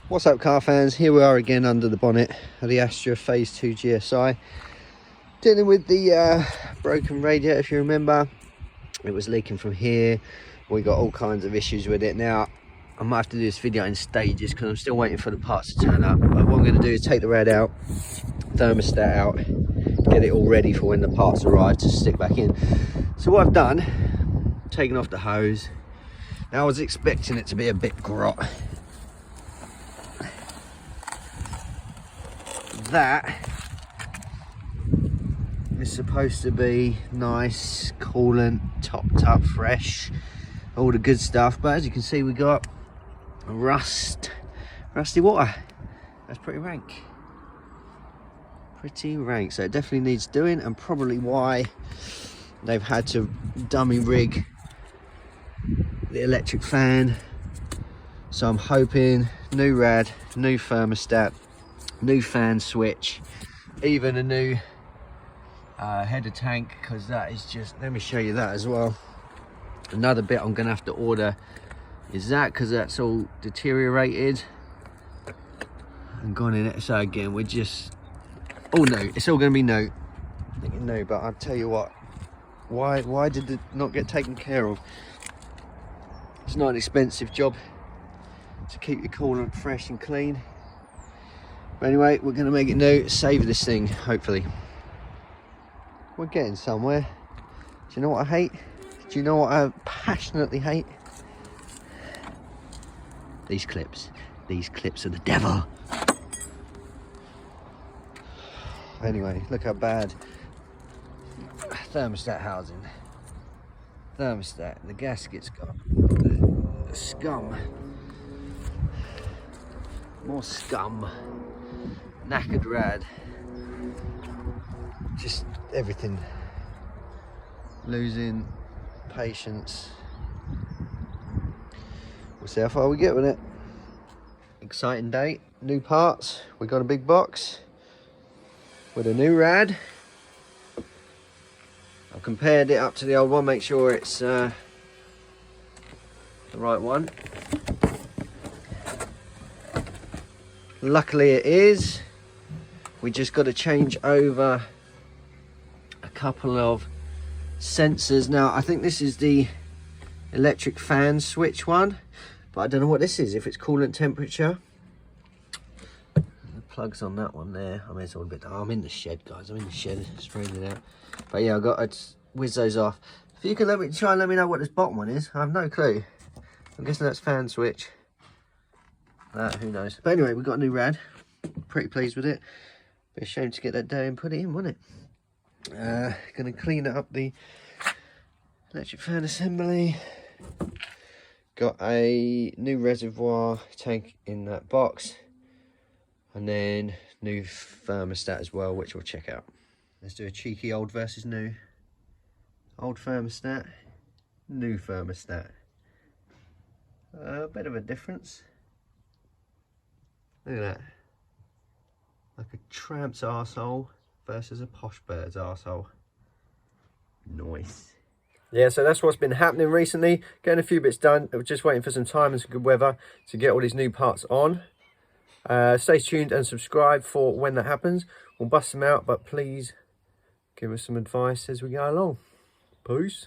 What's up, car fans? Here we are again under the bonnet of the Astra Phase 2 GSI, dealing with the broken radiator. If you remember, it was leaking from here. We got all kinds of issues with it. Now I might have to do this video in stages because I'm still waiting for the parts to turn up, but what I'm going to do is take the rad out, thermostat out, get it all ready for when the parts arrive to stick back in. So what I've done, taken off the hose. Now I was expecting it to be a bit grot. That is supposed to be nice, coolant, topped up, fresh, all the good stuff, but as you can see we got rusty water. That's pretty rank, so it definitely needs doing, and probably why they've had to dummy rig the electric fan. So I'm hoping new rad, new thermostat, new fan switch, even a new header tank, because that is just, let me show you that as well. Another bit I'm gonna have to order is that, because that's all deteriorated and gone in it. So again, we're just all new. It's all gonna be new. No, but I'll tell you what, why did it not get taken care of? It's not an expensive job to keep your coolant fresh and clean. But anyway, we're going to make it new, save this thing, hopefully. We're getting somewhere. Do you know what I hate? Do you know what I passionately hate? These clips. These clips are the devil. Anyway, look how bad. Thermostat housing. Thermostat, the gasket's got scum. More scum. Knackered rad, just everything, losing patience. We'll see how far we get with it. Exciting day, new parts. We got a big box with a new rad. I've compared it up to the old one, make sure it's the right one. Luckily it is. We just got to change over a couple of sensors. Now I think this is the electric fan switch one, but I don't know what this is, if it's coolant temperature. The plug's on that one there. I mean, it's all a bit, I'm in the shed, guys. I'm in the shed spraying it out. But yeah, I've got to whiz those off. If you can try and let me know what this bottom one is. I have no clue. I'm guessing that's fan switch. Who knows. But anyway, we've got a new rad. Pretty pleased with it. Be a shame to get that down and put it in, wouldn't it? Gonna clean up the electric fan assembly. Got a new reservoir tank in that box, and then new thermostat as well, which we'll check out. Let's do a cheeky old versus new. Old thermostat, new thermostat. A bit of a difference. Look at that. Like a tramp's arsehole versus a posh bird's arsehole. Nice. Yeah, so that's what's been happening recently. Getting a few bits done. We're just waiting for some time and some good weather to get all these new parts on. Stay tuned and subscribe for when that happens. We'll bust them out, but please give us some advice as we go along. Peace.